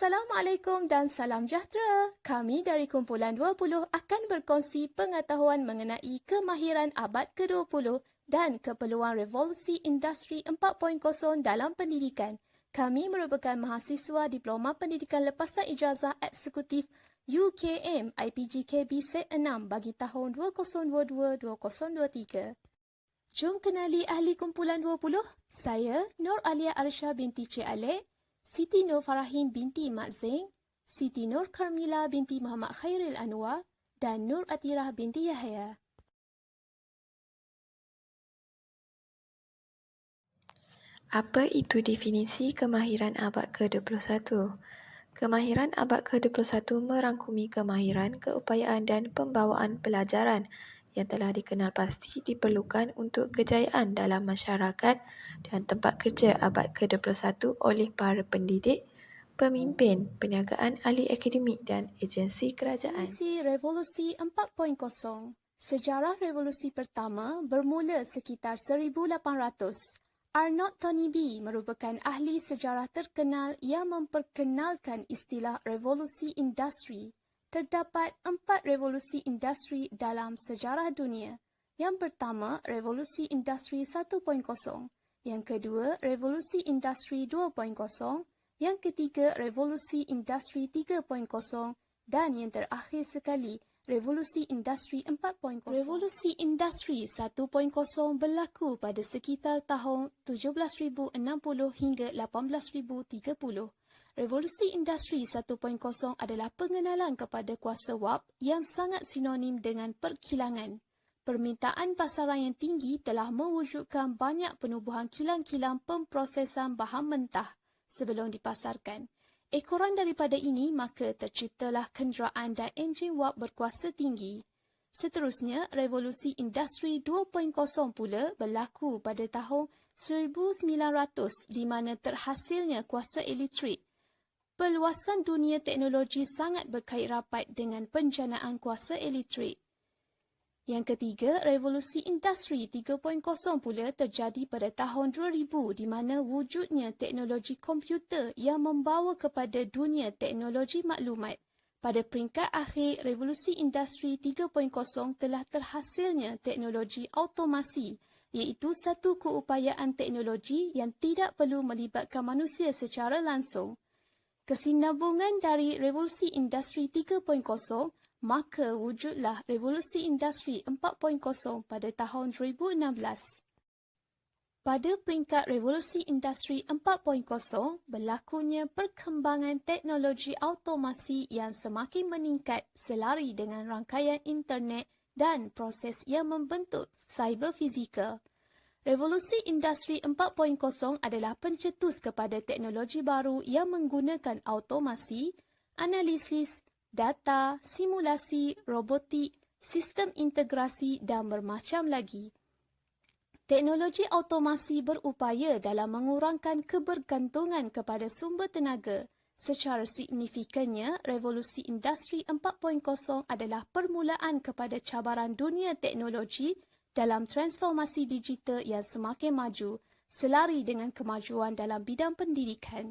Assalamualaikum dan salam sejahtera. Kami dari Kumpulan 20 akan berkongsi pengetahuan mengenai kemahiran abad ke-20 dan keperluan revolusi industri 4.0 dalam pendidikan. Kami merupakan mahasiswa Diploma Pendidikan Lepasan Ijazah Eksekutif UKM IPGKB Set 6 bagi tahun 2022-2023. Jom kenali ahli Kumpulan 20. Saya Nur Alia Arsha binti Cik Alek, Siti Nur Farahim binti Mak Zeng, Siti Nur Karmila binti Muhammad Khairil Anwar dan Nur Atirah binti Yahya. Apa itu definisi kemahiran abad ke-21? Kemahiran abad ke-21 merangkumi kemahiran, keupayaan dan pembawaan pelajaran yang telah dikenal pasti diperlukan untuk kejayaan dalam masyarakat dan tempat kerja abad ke-21 oleh para pendidik, pemimpin, perniagaan, ahli akademik dan agensi kerajaan. Definisi Revolusi 4.0. Sejarah revolusi pertama bermula sekitar 1800. Arnold Toynbee merupakan ahli sejarah terkenal yang memperkenalkan istilah revolusi industri. Terdapat 4 revolusi industri dalam sejarah dunia. Yang pertama, revolusi industri 1.0. Yang kedua, revolusi industri 2.0. Yang ketiga, revolusi industri 3.0. Dan yang terakhir sekali, revolusi industri 4.0. Revolusi industri 1.0 berlaku pada sekitar tahun 17,060 hingga 18,030. Revolusi industri 1.0 adalah pengenalan kepada kuasa wap yang sangat sinonim dengan perkilangan. Permintaan pasaran yang tinggi telah mewujudkan banyak penubuhan kilang-kilang pemprosesan bahan mentah sebelum dipasarkan. Ekoran daripada ini, maka terciptalah kenderaan dan enjin wap berkuasa tinggi. Seterusnya, revolusi industri 2.0 pula berlaku pada tahun 1900 di mana terhasilnya kuasa elektrik. Peluasan dunia teknologi sangat berkait rapat dengan penjanaan kuasa elektrik. Yang ketiga, revolusi industri 3.0 pula terjadi pada tahun 2000 di mana wujudnya teknologi komputer yang membawa kepada dunia teknologi maklumat. Pada peringkat akhir, revolusi industri 3.0 telah terhasilnya teknologi automasi, iaitu satu keupayaan teknologi yang tidak perlu melibatkan manusia secara langsung. Kesinambungan dari revolusi industri 3.0, maka wujudlah revolusi industri 4.0 pada tahun 2016. Pada peringkat revolusi industri 4.0, berlakunya perkembangan teknologi automasi yang semakin meningkat selari dengan rangkaian internet dan proses yang membentuk cyber fizikal. Revolusi industri 4.0 adalah pencetus kepada teknologi baru yang menggunakan automasi, analisis, data, simulasi, robotik, sistem integrasi dan bermacam lagi. Teknologi automasi berupaya dalam mengurangkan kebergantungan kepada sumber tenaga. Secara signifikannya, revolusi industri 4.0 adalah permulaan kepada cabaran dunia teknologi dalam transformasi digital yang semakin maju, selari dengan kemajuan dalam bidang pendidikan.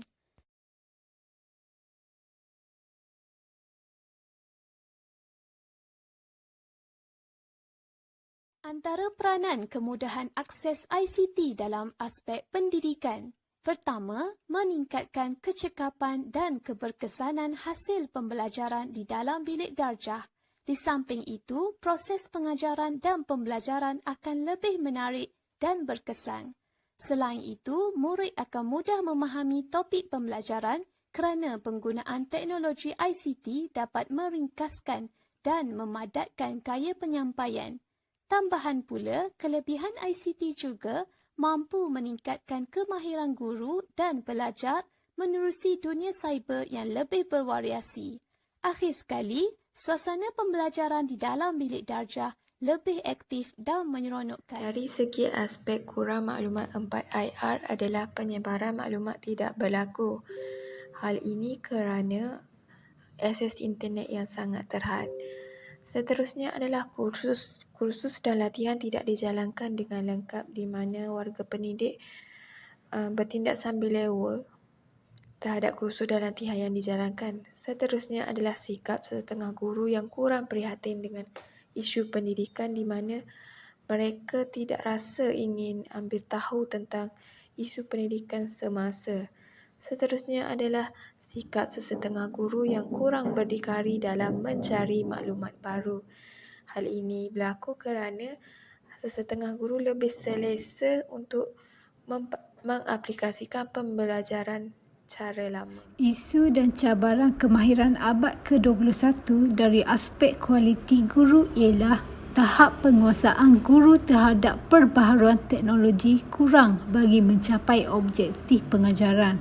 Antara peranan kemudahan akses ICT dalam aspek pendidikan. Pertama, meningkatkan kecekapan dan keberkesanan hasil pembelajaran di dalam bilik darjah. Di samping itu, proses pengajaran dan pembelajaran akan lebih menarik dan berkesan. Selain itu, murid akan mudah memahami topik pembelajaran kerana penggunaan teknologi ICT dapat meringkaskan dan memadatkan gaya penyampaian. Tambahan pula, kelebihan ICT juga mampu meningkatkan kemahiran guru dan pelajar menerusi dunia cyber yang lebih bervariasi. Akhir sekali, suasana pembelajaran di dalam bilik darjah lebih aktif dan menyeronokkan. Dari segi aspek kurang maklumat 4IR adalah penyebaran maklumat tidak berlaku. Hal ini kerana akses internet yang sangat terhad. Seterusnya adalah kursus dan latihan tidak dijalankan dengan lengkap di mana warga pendidik bertindak sambil lewa terhadap kursus dan latihan yang dijalankan. Seterusnya adalah sikap setengah guru yang kurang prihatin dengan isu pendidikan di mana mereka tidak rasa ingin ambil tahu tentang isu pendidikan semasa. Seterusnya adalah sikap sesetengah guru yang kurang berdikari dalam mencari maklumat baru. Hal ini berlaku kerana sesetengah guru lebih selesa untuk mengaplikasikan pembelajaran cara lama. Isu dan cabaran kemahiran abad ke-21 dari aspek kualiti guru ialah tahap penguasaan guru terhadap perbaharuan teknologi kurang bagi mencapai objektif pengajaran.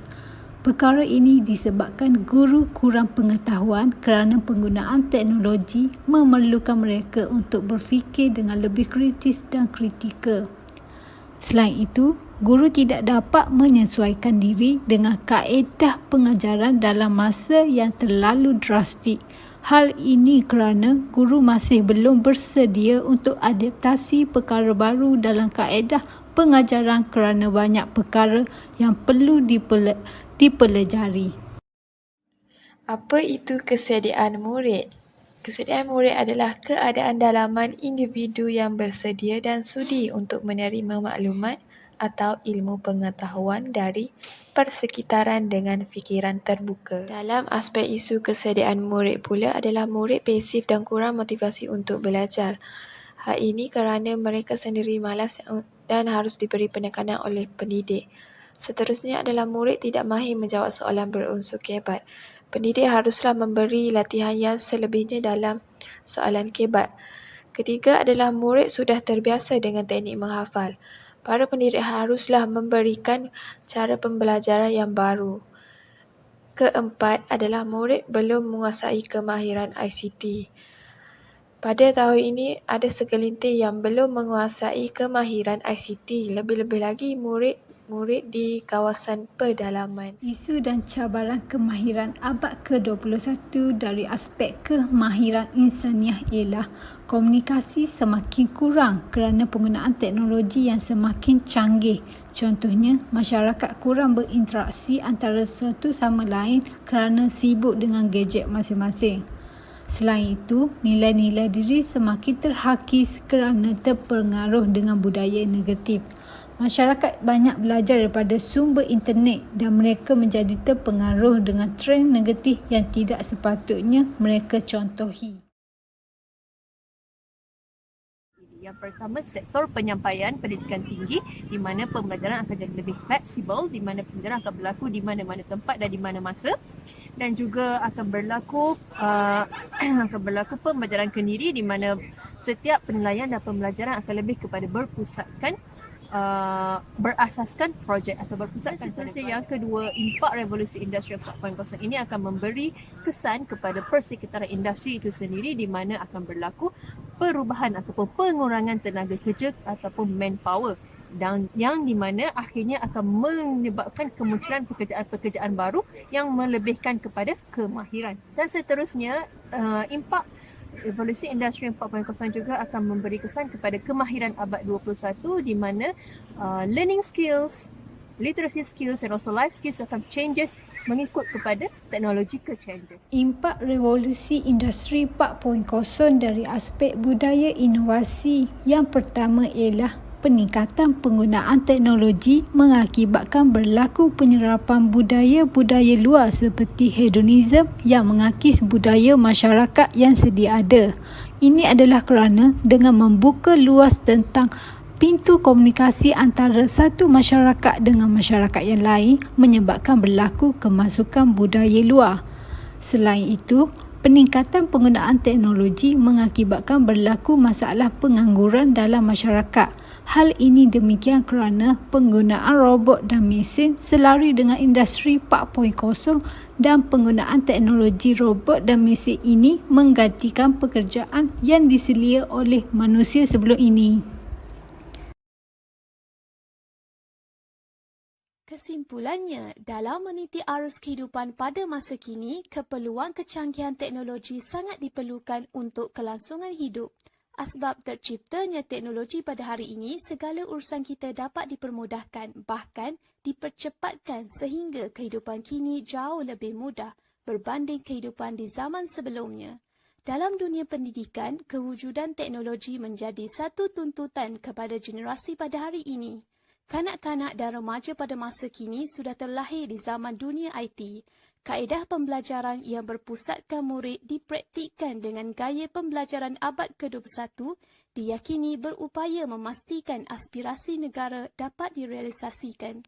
Perkara ini disebabkan guru kurang pengetahuan kerana penggunaan teknologi memerlukan mereka untuk berfikir dengan lebih kritis dan kritikal. Selain itu, guru tidak dapat menyesuaikan diri dengan kaedah pengajaran dalam masa yang terlalu drastik. Hal ini kerana guru masih belum bersedia untuk adaptasi perkara baru dalam kaedah pengajaran kerana banyak perkara yang perlu dipelajari. Apa itu kesediaan murid? Kesediaan murid adalah keadaan dalaman individu yang bersedia dan sudi untuk menerima maklumat atau ilmu pengetahuan dari persekitaran dengan fikiran terbuka. Dalam aspek isu kesediaan murid pula adalah murid pasif dan kurang motivasi untuk belajar. Hal ini kerana mereka sendiri malas dan harus diberi penekanan oleh pendidik. Seterusnya adalah murid tidak mahir menjawab soalan berunsur kebat. Pendidik haruslah memberi latihan yang selebihnya dalam soalan kebat. Ketiga adalah murid sudah terbiasa dengan teknik menghafal. Para pendidik haruslah memberikan cara pembelajaran yang baru. Keempat adalah murid belum menguasai kemahiran ICT. Pada tahun ini, ada segelintir yang belum menguasai kemahiran ICT. Lebih-lebih lagi murid di kawasan pedalaman. Isu dan cabaran kemahiran abad ke-21 dari aspek kemahiran insaniah ialah komunikasi semakin kurang kerana penggunaan teknologi yang semakin canggih. Contohnya, masyarakat kurang berinteraksi antara satu sama lain kerana sibuk dengan gadget masing-masing. Selain itu, nilai-nilai diri semakin terhakis kerana terpengaruh dengan budaya negatif. Masyarakat banyak belajar daripada sumber internet dan mereka menjadi terpengaruh dengan trend negatif yang tidak sepatutnya mereka contohi. Yang pertama, sektor penyampaian pendidikan tinggi di mana pembelajaran akan jadi lebih fleksibel, di mana pembelajaran akan berlaku di mana-mana tempat dan di mana masa, dan juga akan berlaku pembelajaran kendiri di mana setiap penilaian dan pembelajaran akan lebih kepada berasaskan projek atau berpusatkan pada yang kedua, impak revolusi industri 4.0 ini akan memberi kesan kepada persekitaran industri itu sendiri di mana akan berlaku perubahan ataupun pengurangan tenaga kerja ataupun manpower dan yang di mana akhirnya akan menyebabkan kemunculan pekerjaan-pekerjaan baru yang melebihkan kepada kemahiran. Dan seterusnya, impak revolusi industri 4.0 juga akan memberi kesan kepada kemahiran abad 21 di mana learning skills, literacy skills and also life skills akan changes mengikut kepada technological changes. Impak revolusi industri 4.0 dari aspek budaya inovasi yang pertama ialah peningkatan penggunaan teknologi mengakibatkan berlaku penyerapan budaya-budaya luar seperti hedonism yang mengakis budaya masyarakat yang sedia ada. Ini adalah kerana dengan membuka luas tentang pintu komunikasi antara satu masyarakat dengan masyarakat yang lain menyebabkan berlaku kemasukan budaya luar. Selain itu, peningkatan penggunaan teknologi mengakibatkan berlaku masalah pengangguran dalam masyarakat. Hal ini demikian kerana penggunaan robot dan mesin selari dengan industri 4.0 dan penggunaan teknologi robot dan mesin ini menggantikan pekerjaan yang diselia oleh manusia sebelum ini. Kesimpulannya, dalam meniti arus kehidupan pada masa kini, keperluan kecanggihan teknologi sangat diperlukan untuk kelangsungan hidup. Asbab terciptanya teknologi pada hari ini, segala urusan kita dapat dipermudahkan, bahkan dipercepatkan sehingga kehidupan kini jauh lebih mudah berbanding kehidupan di zaman sebelumnya. Dalam dunia pendidikan, kewujudan teknologi menjadi satu tuntutan kepada generasi pada hari ini. Kanak-kanak dan remaja pada masa kini sudah terlahir di zaman dunia IT. Kaedah pembelajaran yang berpusatkan murid dipraktikkan dengan gaya pembelajaran abad ke-21 diyakini berupaya memastikan aspirasi negara dapat direalisasikan.